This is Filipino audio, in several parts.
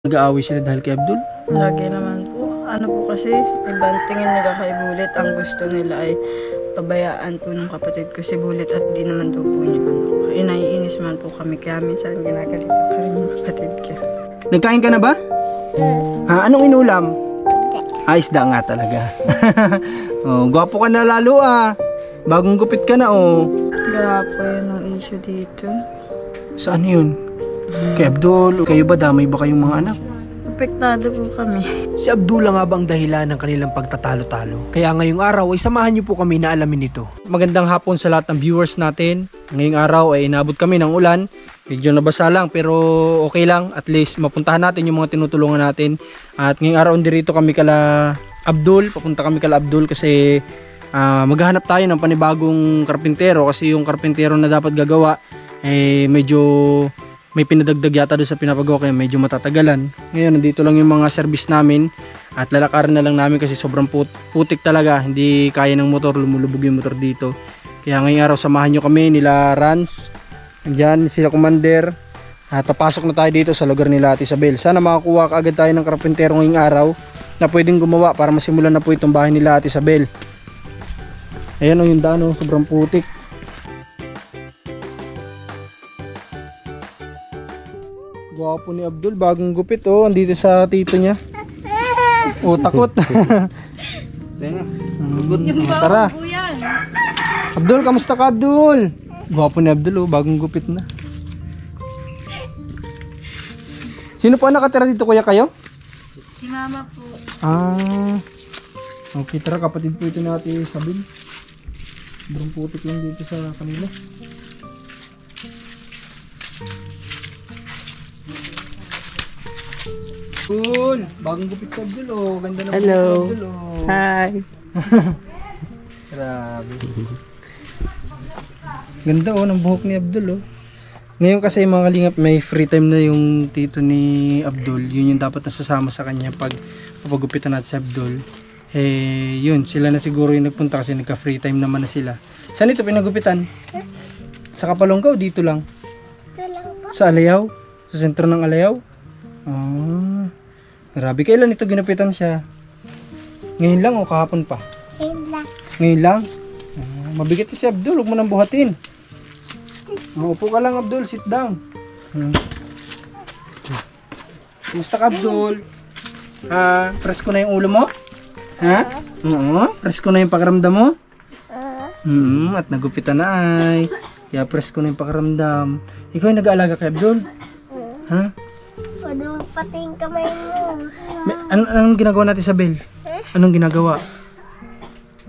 Nag-aaway sila dahil kay Abdul? Lagi naman po. Ano po kasi, ibang tingin nila kay Bullet. Ang gusto nila ay pabayaan po ng kapatid ko si Bullet at di naman po niya ano. Kaya naiinis man po kami. Kaya minsan ginagalit ko rin yung kapatid ko. Nagkain ka na ba? Anong inulam? Isda nga talaga. Oh, gwapo ka na lalo ah. Bagong gupit ka na oh. Kaya po yun ang issue dito. Saan yun? Kay Abdul, kayo ba damay ba kayong mga anak? Apektado po kami. Si Abdul nga ba ang dahilan ng kanilang pagtatalo-talo? Kaya ngayong araw ay samahan niyo po kami na alamin ito. Magandang hapon sa lahat ng viewers natin. Ngayong araw ay inabot kami ng ulan. Medyo nabasa lang pero okay lang. At least mapuntahan natin yung mga tinutulungan natin. At ngayong araw dirito kami kala Abdul. Papunta kami kala Abdul kasi maghahanap tayo ng panibagong karpintero. Kasi yung karpintero na dapat gagawa medyo may pinadagdag yata doon sa pinapagawa kaya medyo matatagalan. Ngayon nandito lang yung mga service namin at lalakarin na lang namin kasi sobrang putik talaga. Hindi kaya ng motor, lumulubog yung motor dito. Kaya ngayong araw samahan nyo kami nila Rans. Andyan sila Commander. At papasok na tayo dito sa lugar nila Ate Isabel. Sana makakuha kaagad tayo ng karpintero ngayong araw na pwedeng gumawa para masimulan na po itong bahay nila Ate Isabel. Ayan o yung daan o, sobrang putik. Gwapo ni Abdul, bagong gupit oh, andito sa tito niya. Oh, takot. Tara. Abdul, kamusta ka Abdul? Gwapo ni Abdul oh, bagong gupit na. Sino po nakatira dito kuya kayo? Si Mama po. Okay, tara kapatid po ito natin Isabel. Sobrang putik lang dito sa kanila. Cool! Bagong gupit sa Abdul oh. Ganda na Hello. Abdul oh. Hi. Grabe. Ganda oh ng buhok ni Abdul oh. Ngayon kasi mga kalingap may free time na yung tito ni Abdul. Yun yung dapat nasasama sa kanya pag papagupitan natin si Abdul. Yun sila na siguro yung nagpunta kasi nagka free time naman na sila. Saan ito pinagupitan? Sa Kapalongga o dito lang? Ito lang po. Sa Alayaw? Sa sentro ng Alayaw? Grabe, kailan ito ginupitan siya? Ngayon lang o kahapon pa? Ngayon lang. Ngayon lang? Mabigat na si Abdul, huwag mo nang buhatin. Upo ka lang Abdul, sit down. Kumusta ka Abdul? Presko na yung ulo mo? Ha? Oo, presko na yung pakiramdam mo? At nagupitan na ay. Kaya presko na yung pakiramdam. Ikaw yung nag-aalaga kay Abdul? Ha? Pwede mo pati yung kamay mo. Anong ginagawa natin sa Bel? Anong ginagawa?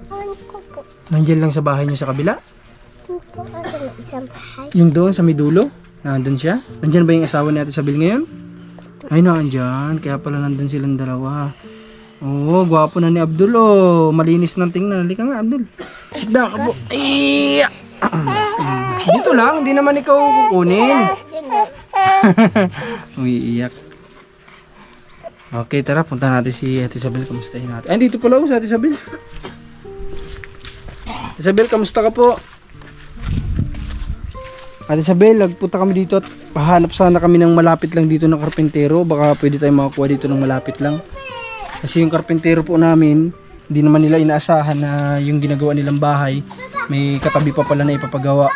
Ano ko po? Nandiyan lang sa bahay niyo sa kabila? Ano po kasi ng isang bahay? Yung doon sa may dulo? Nandun siya? Nandyan ba yung asawa ni Ate Isabel ngayon? Ay, nandyan. Kaya pala nandun silang dalawa. Oo, gwapo na ni Abdul oh. Malinis ng tingnan. Halika nga Abdul. Sit down. Abo. Ay! Dito lang, hindi naman ikaw kukunin. Umiiyak. Okay, tara, punta natin si Ate Isabel. Kamustahin natin. Ay, dito pala ako sa Ate Isabel. Ate Isabel, kamusta ka po? Ate Isabel, nagpunta kami dito at pahanap sana kami ng malapit lang dito ng karpintero. Baka pwede tayong makakuha dito ng malapit lang. Kasi yung karpintero po namin, hindi naman nila inaasahan na yung ginagawa nilang bahay, may katabi pa pala na ipapagawa.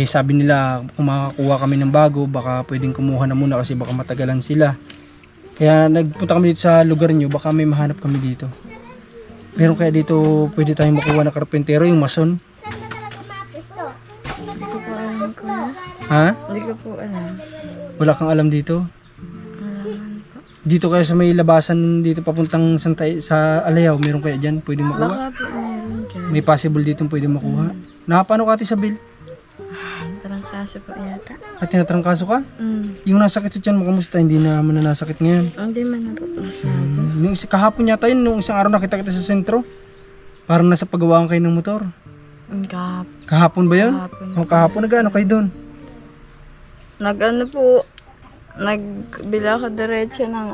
Sabi nila kung makakuha kami ng bago, baka pwedeng kumuha na muna kasi baka matagalan sila. Kaya nagpunta kami dito sa lugar nyo, baka may mahanap kami dito. Meron kaya dito pwede tayong makuha ng karpintero, yung mason? Hindi ko po alam ko na. Ha? Hindi ko po alam. Wala kang alam dito? Alaman po. Dito kaya sa may labasan dito papuntang sa Alayaw, meron kaya dyan pwede makuha? Baka po meron dyan. May possible dito pwede makuha? Nakapano ka Ate Isabel? Tarangkaso po yata. At tinatrangkaso ka? Yung nasakit sa tiyan mo, kamusta? Hindi na naman na nasakit ngayon. Hindi man na po. Nung kahapon yata yun, nung isang araw nakita kita sa sentro. Parang nasa pagawaan kayo ng motor. Kahapon ba yun? Kahapon. Kahapon nag-ano kayo doon? Nag-ano po, nagbila ka diretso ng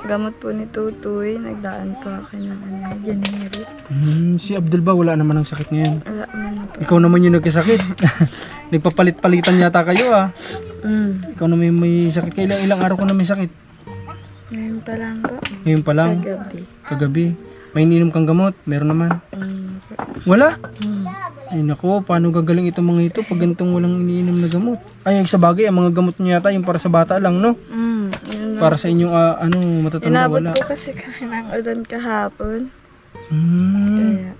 gamot po ni Tutoy. Nagdaan po ako ng January. Si Abdul ba wala naman ang sakit ngayon? Wala man na po. Ikaw naman yung nagkasakit. Nagpapalit-palitan yata kayo ah. Mm. Ikaw naman may sakit. Ilang araw ko na may sakit. Ngayon pa lang po. Ngayon pa lang, Kagabi. kagabi. May ininom kang gamot? Meron naman. Po. Wala? Mm. Ay nako, paano gagaling itong mga ito pag ganitong walang iniinom na gamot? Ay, sa bagay, ang mga gamot niya yata yung para sa bata lang, no? Yun lang. Para sa inyong matatanda Inabot wala. po kasi kami ng ulan kahapon. Hmm.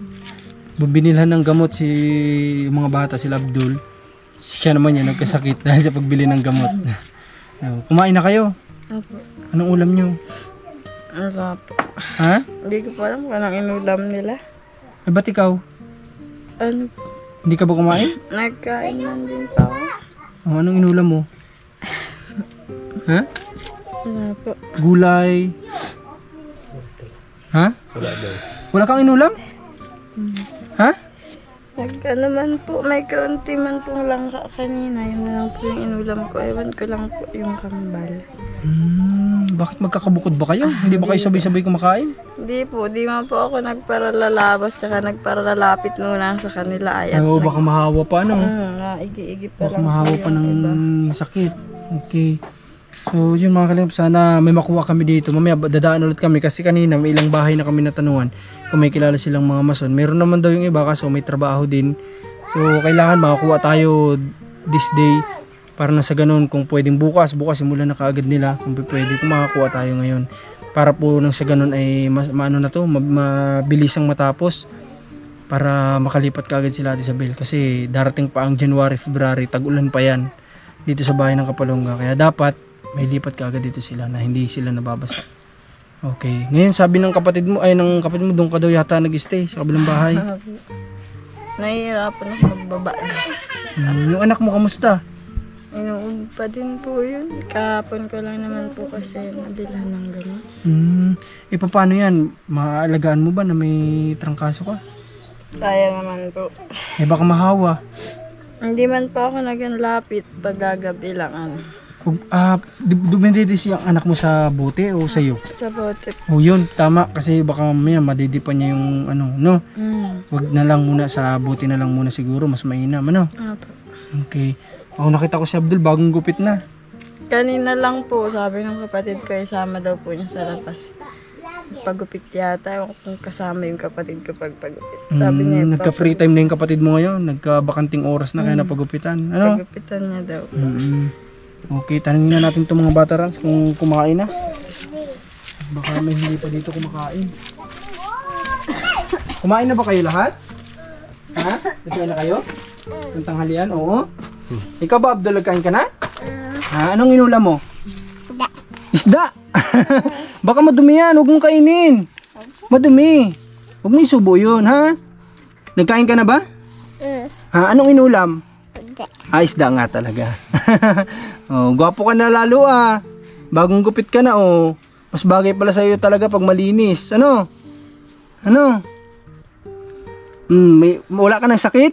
Kaya, Binilhan ng gamot si yung mga bata, sila Abdul. Siya naman yan, nagkasakit dahil sa pagbili ng gamot. Kumain na kayo? opo. Anong ulam nyo? Wala po. Ha? Hindi ko pa alam kung anong inulam nila. Eh, ba't ikaw? Ano, Hindi ka ba kumain? nagkain man din pa ako. Oh, anong inulam mo? Ha? Wala po. Gulay? Ha? Wala kang inulam? Ha? Ano man po, may kaunti man pong langka kanina. Yun na lang po yung inulam ko. Ewan ko lang po yung kambal. Bakit magkakabukod ba kayo? Hindi ba kayo sabay-sabay kumakain? Hindi po, di man po ako nagparalalabas tsaka nagparalalapit muna sa kanila. Ay, Oo, baka mahawa pa, ano? igi-igi pa Baka lang mahawa po pa yung ng iba. sakit. Okay. So, yun mga kalingap, sana may makuha kami dito. Mamaya dadaan ulit kami kasi kanina may ilang bahay na kami natanungan kung may kilala silang mga mason. Meron naman daw yung iba kaso may trabaho din. So, kailangan makakuha tayo this day para na sa ganun kung pwedeng bukas simulan na kaagad nila kung pwede kung makakuha tayo ngayon. Para po nang sa ganun ay mabilisang matapos para makalipat kaagad sila Ate Isabel kasi darating pa ang January, February, tag-ulan pa yan dito sa bahay ng Kapalonga. Kaya dapat may lipat ka agad dito sila na hindi sila nababasa. Okay. Ngayon sabi ng kapatid mo, doon ka daw yata nag-stay sa kabilang bahay. Nahihirapan ako magbaba. Yung anak mo kamusta? Inuub pa din po yun. Kahapon ko lang naman po kasi nabilhan ng gamot. Paano yan? Maaalagaan mo ba na may trangkaso ka? Kaya naman po. Baka mahawa. Hindi man pa ako naging pag gagabi lang ano. Dumididis yung anak mo sa bote o sa iyo? Sa bote. O yun, tama. Kasi baka mamaya madidipan niya yung no? Wag na lang muna sa bote na lang muna siguro. Mas mainam, ano? Opo. Okay. Ako nakita ko si Abdul, bagong gupit na. Kanina lang po, sabi ng kapatid ko, isama daw po niya sa labas. Pagupit yata, kung kasama yung kapatid ko pagpagupit. Sabi niya, Nagka-free time na yung kapatid mo ngayon. Nagka-bakanting oras na kaya napagupitan. Ano? pagupitan niya daw. Okay, tanongin na natin itong mga bata rans kung kumakain na. Baka may hindi pa dito kumakain. Kumain na ba kayo lahat? Ha? Nagkain na kayo? Yung tanghalian? Oo. Ikaw ba, Abdul, nagkain ka na? Ha? Anong inulam mo? Isda. Baka madumi yan, huwag mong kainin. Madumi. Huwag mong isubo yun, ha? Nagkain ka na ba? Ha? Anong inulam? Isda nga talaga. Gwapo ka na lalo Bagong gupit ka na Mas bagay pala sa iyo talaga pag malinis. Ano? Wala ka ng sakit?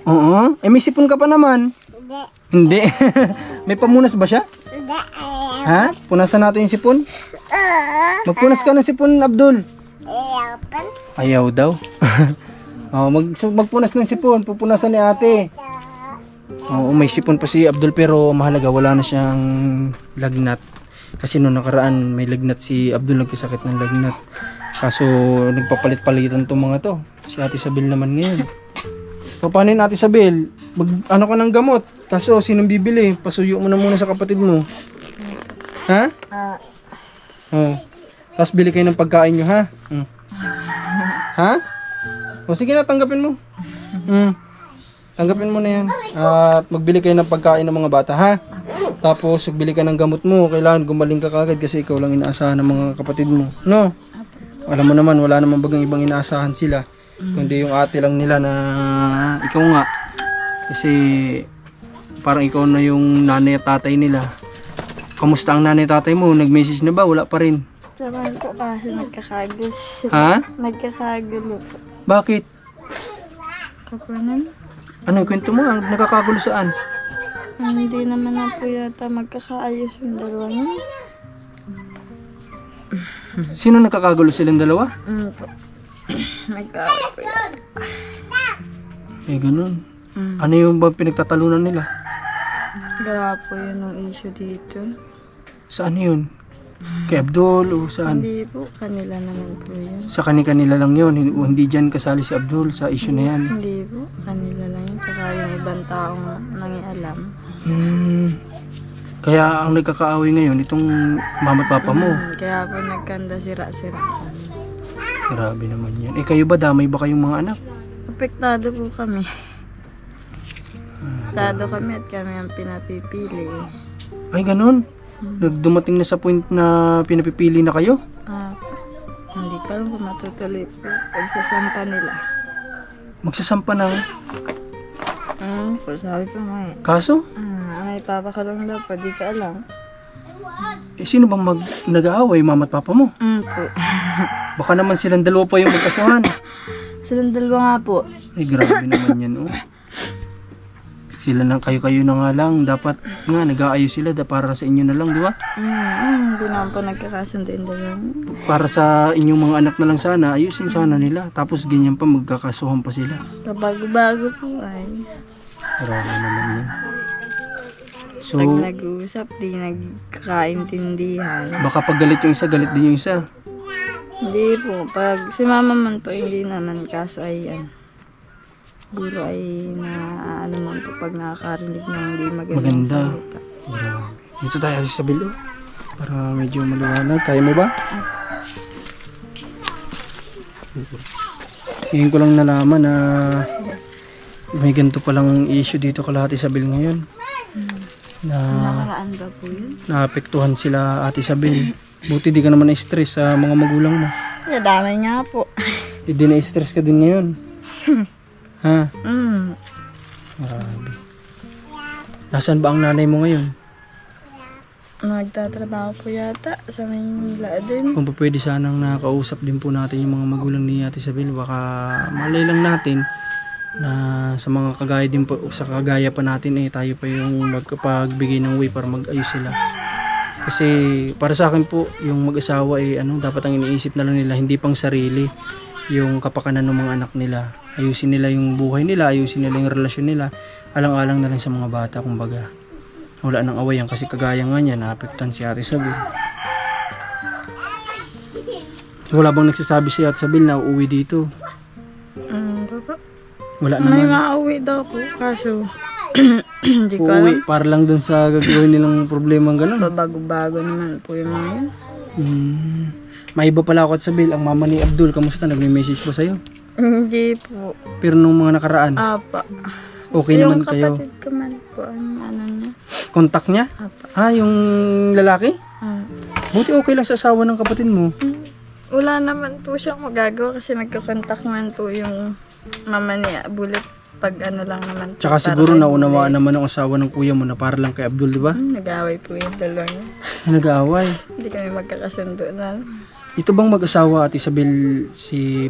Oo. May sipon ka pa naman. Hindi. May pamunas ba siya? Ha? Punasan natin yung sipon? Magpunas ka ng sipon, Abdul. Ayaw daw. Magpunas ng sipon. Pupunasan ni ate. Oo, may sipon pa si Abdul pero mahalaga wala na siyang lagnat. Kasi noong nakaraan may lagnat si Abdul, nagkasakit ng lagnat. Kaso nagpapalit-palitan itong mga to. Si Ate Isabel naman ngayon. So paano yun Ate Isabel? Ano ka ng gamot? Kaso sinong bibili? Pasuyo mo na muna sa kapatid mo. Ha? Tapos bili kayo ng pagkain nyo ha? Ha? O sige na, tanggapin mo. Tanggapin mo na yan. At magbili kayo ng pagkain ng mga bata, ha? Tapos, magbili ka ng gamot mo. Kailangan gumaling ka kagad kasi ikaw lang inaasahan ng mga kapatid mo. No? Alam mo naman, wala naman bagang ibang inaasahan sila. Kundi yung ate lang nila na ikaw nga. Kasi, parang ikaw na yung nanay at tatay nila. Kamusta ang nanay at tatay mo? Nag-message na ba? Wala pa rin. Sabi po kasi nagkakagulo. Ha? Nagkakagulo po. Bakit? Kapanan? Ano yung kwento mo? Nakakagulo saan? Hindi naman na po yata magkakaayos yung dalawa niya. Sino nakakagulo silang dalawa? Po. Nagkaaway po yata. Ganun. Ano yung bang pinagtatalunan nila? Gawa po yun ang issue dito. Saan yun? Kay Abdul o saan? Hindi po, kanila naman po yun. Sa kanila lang yun. Hindi dyan kasali si Abdul sa issue na yan. Hindi po, kanila lang yun. Saka yung ibang taong nangialam. Kaya ang nagkakaaway ngayon, itong mama at papa mo. Kaya po nagkanda sira-sira. Grabe naman yan. Eh kayo ba, damay ba kayong mga anak? Apektado po kami. Apektado kami at kami ang pinapipili. Ay, ganun. Nagdumating na sa point na pinapipili na kayo? Hindi ko alam kung matutuloy po pagsasampa nila. Magsasampa na. Sabi po may. Kaso? May papa ka lang daw, di ka alam. Eh, sino bang nag-aaway, mama at papa mo? Po. Baka naman silang dalawa pa yung magkasuhan. Silang dalawa nga po. Ay, grabe naman yan, oh. Sila nang kayo-kayo na nga lang. Dapat nga, nag-aayos sila para sa inyo na lang, di ba? Hindi naman po nagkakasundo yung dalawa. Para sa inyong mga anak na lang sana, ayusin sana nila. Tapos ganyan pa, magkakasuhan pa sila. Bago-bago po ay. Grabe naman yan. So, Pag nag-uusap, di nagkakaintindihan. baka pag galit yung isa, galit din yung isa. Hindi po. Pag si mama man po, hindi naman. Kaso ay yan. Siguro ay na ano man po pag nakakarinig ng hindi magandang Maganda. salita. Grabe. Dito tayo sa Isabel, oh. Para medyo maliwanag. Kaya mo ba? Ngayon ko lang nalaman na may ganito palang issue dito kala Ate Isabel ngayon. Na Nakaraan ba po yun? naapektuhan sila Ate Isabel. Buti di ka naman na-stress sa mga magulang mo. Yeah, damay nga po. Hindi na-stress ka din ngayon. Ha? Grabe. Nasaan ba ang nanay mo ngayon? Nagtatrabaho po yata sa Maynila din. Kung pa pwede sanang nakausap din po natin yung mga magulang ni Ate Isabel, baka malay lang natin na sa mga kagaya din po, sa kagaya pa natin tayo pa yung magpagbigay ng way para mag-ayos sila. Kasi para sa akin po, yung mag-asawa dapat ang iniisip na lang nila, hindi pang sarili yung kapakanan ng mga anak nila. Ayusin nila yung buhay nila, ayusin nila yung relasyon nila, alang-alang na lang sa mga bata, kumbaga. Wala nang awayan kasi kagaya nga niya, naapektuhan si Ate Isabel. Wala bang nagsasabi si Ate Isabel na uuwi dito? Wala May naman. mauwi daw po, kaso hindi ko alam. Uuwi para lang dun sa gagawin nilang problema gano'n. Babago-bago naman po yung mga yun. May iba pala ako at Isabel, ang mama ni Abdul, kamusta? Nagme-message pa sa'yo? Hindi po. Pero nung mga nakaraan, Apa. okay naman kayo? Yung kapatid ko man po, ano niya. Contact niya? Apa. Yung lalaki? Ah. Buti okay lang sa asawa ng kapatid mo. Wala naman po siyang magagawa kasi nagkakontak man po yung mama niya. Bulit pag ano lang naman. po, Tsaka para siguro kay naunawaan naman ng asawa ng kuya mo na para lang kay Abdul, di ba? Nag-aaway po yung dalawa niya. Ay, nag-aaway. Hindi kami magkakasundo na. Ito bang mag-asawa at Isabel,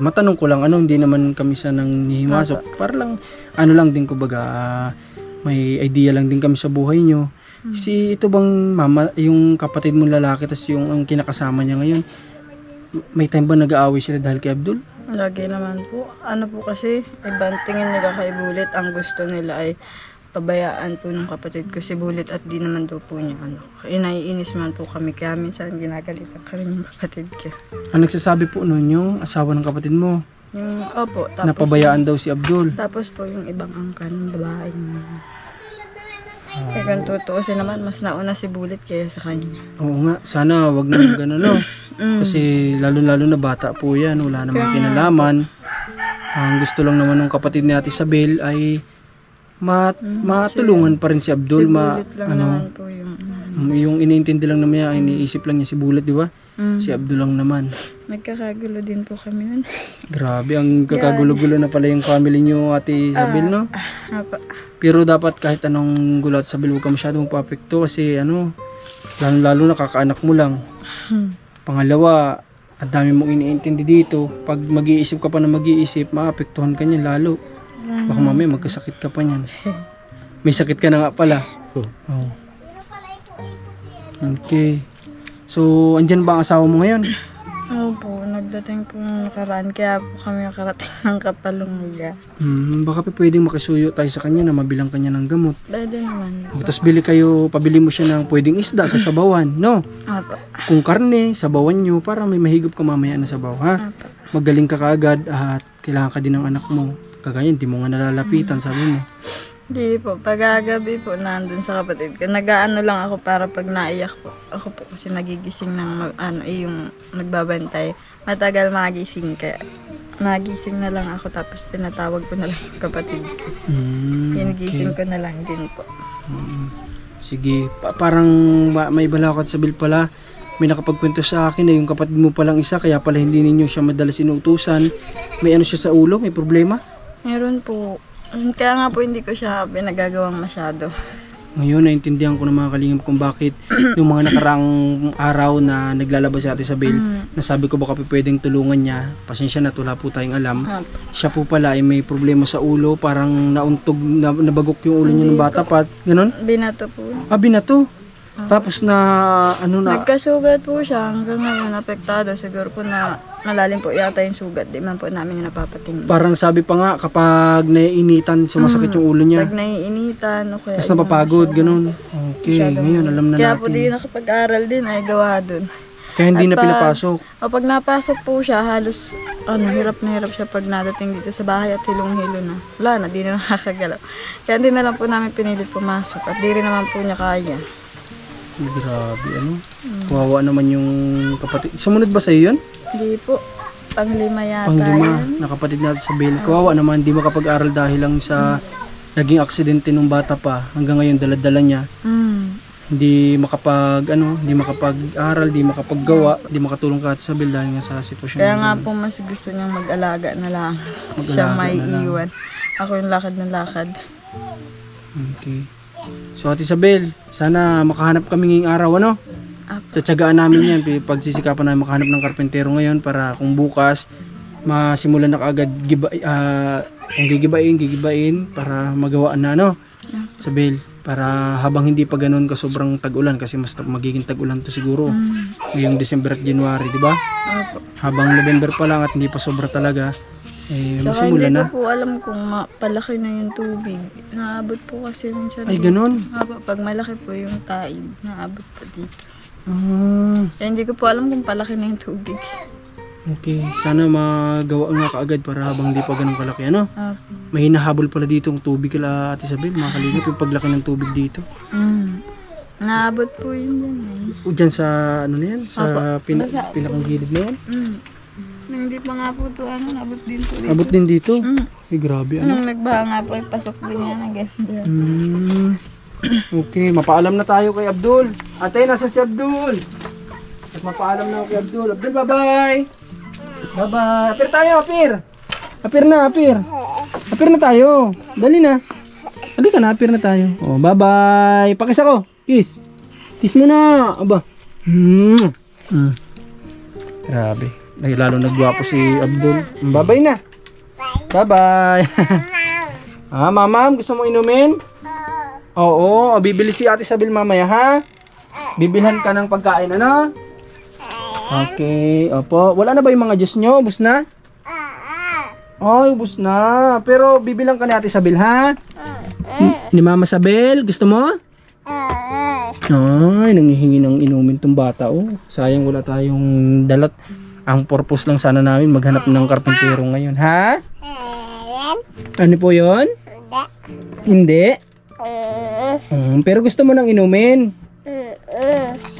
matanong ko lang, hindi naman kami sa nang hihimasok. Para lang, lang din kumbaga, may idea lang din kami sa buhay nyo. Ito bang mama, yung kapatid mong lalaki, tas yung ang kinakasama niya ngayon, may time ba nag-aaway sila dahil kay Abdul? Lagi naman po. Ano po kasi, ibang tingin nila kay Bulit. Ang gusto nila ay pabayaan po ng kapatid ko si Bulit at di naman daw po niya ano. Naiinis man po kami kaya minsan ginagalitan kami ng kapatid ko. Ang nagsasabi po noon yung asawa ng kapatid mo, Yung, opo, tapos, napabayaan daw si Abdul. tapos po yung ibang angkan ng babae niya. Eh kung tutuusin naman, mas nauna si Bulit kaya sa kanya. Oo nga, sana wag na gano'n, no? Kasi lalo-lalo na bata po yan, wala namang kinalaman. Ang gusto lang naman ng kapatid ni Ate Isabel ay matulungan pa rin si Abdul. Si Bulit lang naman po yung... Yung iniintindi lang naman niya, iniisip lang niya si Bulit, di ba? Si Abdul lang naman. Nagkakagulo din po kami nun. Grabe, ang kakagulo-gulo na pala yung family niyo, Ate Isabel, no? Apa. Pero dapat kahit anong gulo at Isabel, huwag ka masyadong papekto kasi lalo na kakaanak mo lang. Pangalawa, ang dami mong iniintindi dito. Pag mag-iisip ka pa na mag-iisip, maapektuhan ka niyan lalo. Baka mamaya magkasakit ka pa niyan. May sakit ka na nga pala. Oh. Okay. So, andyan ba ang asawa mo ngayon? Opo, nagdating po nung nakaraan, kaya po kami nakarating ng Kapalungga. Baka pwedeng makisuyo tayo sa kanya na mabilang kanya ng gamot. Pwede naman po. Tapos pabili mo siya ng pwedeng isda sa sabawan, no? Apo. Kung karne, sabawan nyo para may mahigop ka mamaya na sabaw, ha? Apo. Magaling ka kaagad at kailangan ka din ng anak mo. Kagaya, hindi mo nga nalalapitan, sabi mo. Hindi po, pagagabi po nandun sa kapatid ko. Nag-aano lang ako para pag naiyak po. Ako po kasi nagigising ng yung nagbabantay. Matagal magising kaya nagising na lang ako tapos tinatawag ko na lang yung kapatid ko. Hinigising ko na lang din po. Sige, parang may balakad sa bil pala. May nakapagkwento sa akin na yung kapatid mo palang isa, kaya pala hindi ninyo siya madalas inuutusan. May ano siya sa ulo, may problema? Meron po. Kaya nga po hindi ko siya pinagagawang masyado. Ngayon, naintindihan ko ng mga kalingap kung bakit yung mga nakaraang araw na naglalabas si Ate Isabel, nasabi ko baka pwedeng tulungan niya. Pasensya na, wala po tayong alam. Siya po pala ay may problema sa ulo, parang nauntog, nabagok yung ulo niya ng bata pa. Ganon? Binato po. Binato. Tapos Nagkasugat po siya hanggang ngayon apektado. Siguro po na malalim po yata yung sugat. Di man po namin napapatingin. parang sabi pa nga, kapag naiinitan, sumasakit yung ulo niya. Pag naiinitan o kaya... Tapos napapagod, ganun. Okay, ngayon alam na Kaya natin. po di nakapag-aral din ay gawa dun. Kaya hindi na pinapasok. O pag napasok po siya, halos hirap na hirap siya pag nadating dito sa bahay at hilong-hilo na. Wala na, di na nakakagalaw. Kaya hindi na lang po namin pinilit pumasok at di rin naman po niya kaya. Grabe, ano? Kawawa naman yung kapatid. Sumunod ba sa'yo yun? Hindi po. Panglima yata Panglima, yan. na kapatid natin sa Bel. Kawawa naman, di makapag-aral dahil lang sa naging aksidente nung bata pa. Hanggang ngayon, dala-dala niya. Hindi hindi makapag-aral, di makapaggawa, di makatulong kahit sa Bel dahil nga sa sitwasyon. Kaya nga po mas gusto niyang mag-alaga na lang. Siya may iwan. Ako yung lakad ng lakad. Okay. So Ate Isabel, sana makahanap kami ngayong araw, ano? Tsatsagaan namin yan, pagsisikapan namin makahanap ng karpentero ngayon para kung bukas masimulan na kaagad kung gigibain para magawaan na, no? Isabel, para habang hindi pa ganun ka sobrang tag-ulan kasi mas magiging tag-ulan to siguro ngayong December at January, di ba? Habang November pa lang at hindi pa sobra talaga, Saka masimulan hindi na. ko po alam kung palaki na yung tubig. Naabot po kasi minsan. Ay, ganun? Pag malaki po yung taib, naabot po dito. Ah, Kaya hindi ko po alam kung palaki na yung tubig. okay, sana magawa nga kaagad para habang hindi pa ganun kalaki, ano? May hinahabol pala dito ang tubig kala Ate Isabel, mga kalingap, yung paglaki ng tubig dito. Naabot po yun dyan O dyan sa, ano na yan? Sa pinakang gilid na yan? Hindi pa nga po ito, naabot din po dito. Abot din dito? Ay, grabe, ano? Nung nagbaha nga po, ay pasok din yan ang ganda. Okay, mapaalam na tayo kay Abdul. Ate, nasa si Abdul? At mapaalam na ako kay Abdul. Abdul, bye-bye! Bye-bye! Apir tayo, apir! Apir na, apir! Apir na tayo! Dali na! Dali ka na, apir na tayo. Oh, bye-bye! Pakis ako! Kiss! Kiss mo na! Aba! Grabe. Dahil lalo nagwapo si Abdul. Bye-bye na! Bye-bye! Mamam, gusto mo inumin? Oo, bibili si Ate Isabel mamaya, ha? Bibilhan ka ng pagkain, ano? Okay, opo. Wala na ba yung mga juice nyo? Ubus na? Ay, ubus na. Pero bibilang ka ni Ate Isabel, ha? Ni Mama Isabel, gusto mo? Ay, nangihingi ng inumin tong bata, oh. Sayang wala tayong dalat. Ang purpose lang sana namin maghanap ng karpentero ngayon, ha? Ano po yon? Hindi. Pero gusto mo nang inumin?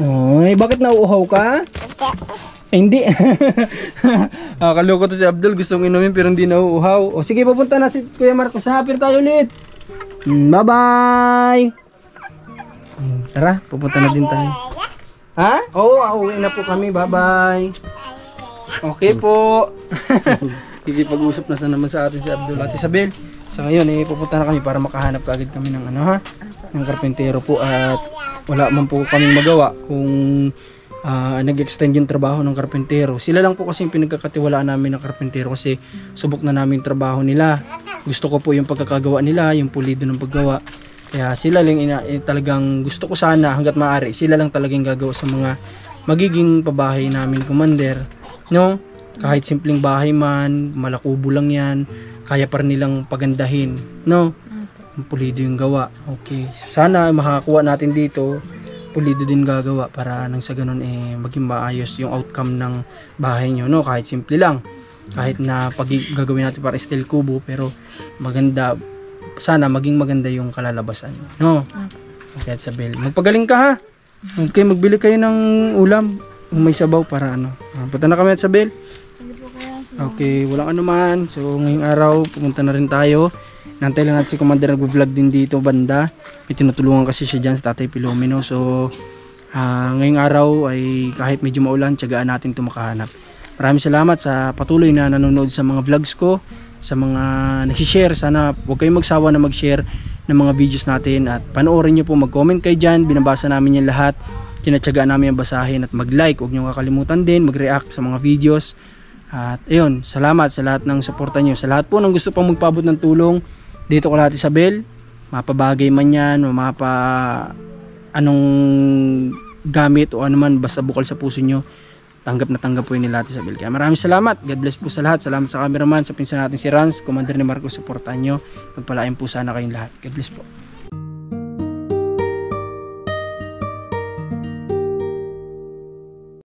Ay, bakit nauuhaw ka? Hindi. Kaloko to si Abdul, gustong inumin pero hindi nauuhaw. O sige, pupunta na si Kuya Marcos, ha? Pero tayo ulit. Bye-bye. Tara, pupunta na din tayo. Ha? Oo, uuwi na po kami. Bye-bye. Okay po. Pag-usap na sa naman sa atin si Abdul. Ate Isabel, sa ngayon pupunta na kami para makahanap kaagad kami ng ano, ha? Ng karpentero po, at wala man po kaming magawa kung nag-extend yung trabaho ng karpentero. Sila lang po kasi yung pinagkakatiwalaan namin ng karpentero kasi subok na namin trabaho nila. Gusto ko po yung pagkakagawa nila, yung pulido ng paggawa. Kaya sila lang talagang gusto ko sana hanggat maaari, sila lang talagang gagawa sa mga magiging pabahay namin, Commander. No? Kahit simpleng bahay man, malakubo lang yan, kaya pa rin nilang pagandahin. No? Pulido yung gawa. Okay. Sana makakakuha natin dito, pulido din gagawa para nang sa ganun maging maayos yung outcome ng bahay nyo. No? Kahit simple lang. Kahit na pag gagawin natin para steel kubo, pero maganda, sana maging maganda yung kalalabasan. No? Okay, Isabel. Magpagaling ka ha. Okay, magbili kayo ng ulam. Kung may sabaw para ano. Punta na kami, Isabel. Okay, walang anuman. So, ngayong araw, pumunta na rin tayo. Nantay lang natin si Commander nag-vlog din dito banda. May tinutulungan kasi siya dyan sa Tatay Pilomeno. So, ngayong araw ay kahit medyo maulan, tiyagaan natin ito makahanap. Maraming salamat sa patuloy na nanonood sa mga vlogs ko, sa mga nagsishare. Sana huwag kayong magsawa na mag-share ng mga videos natin at panoorin nyo po, mag-comment kayo dyan. Binabasa namin yan lahat. Tinatyagaan namin yung basahin at mag-like. Huwag nyo kakalimutan din, mag-react sa mga videos. At ayun, salamat sa lahat ng suporta nyo. Sa lahat po ng gusto pang magpaabot ng tulong, dito ko lahat, Isabel, mapabagay man yan o anong gamit o anuman basta bukal sa puso nyo, tanggap na tanggap po yun ni lahat, Isabel. Kaya maraming salamat, God bless po sa lahat. Salamat sa cameraman, sa pinsan natin si Rans, Commander ni Marcos, supportan nyo, magpalain po sana kayong lahat. God bless po.